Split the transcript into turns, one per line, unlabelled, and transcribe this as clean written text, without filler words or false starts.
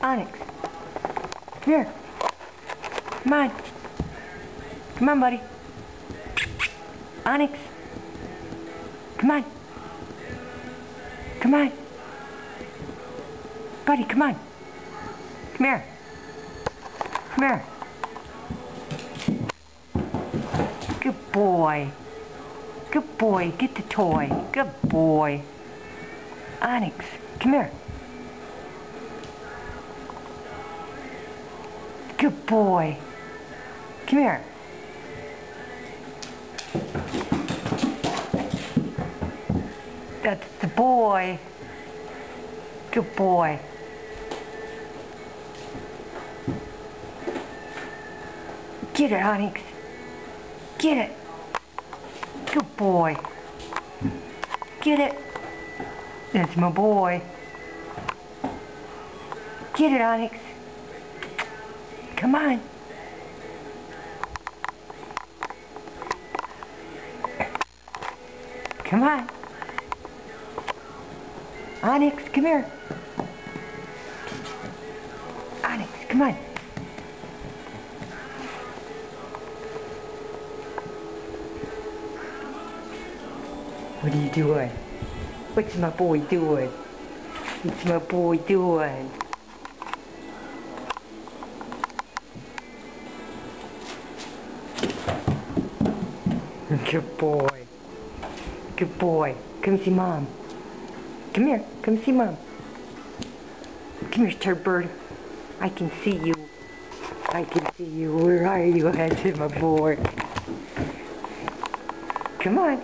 Onyx, come here. Come on. Come on, buddy. Onyx. Come on. Come on. Buddy, come on. Come here. Come here. Good boy. Good boy. Get the toy. Good boy. Onyx, come here. Good boy. Come here. That's the boy. Good boy. Get it, Onyx. Get it. Good boy. Get it. That's my boy. Get it, Onyx. Come on. Come on. Onyx, come here. Onyx, come on. What are you doing? What's my boy doing? What's my boy doing? Good boy. Good boy. Come see Mom. Come here. Come see Mom. Come here, turd bird. I can see you. I can see you. Where are you, handsome, my boy? Come on.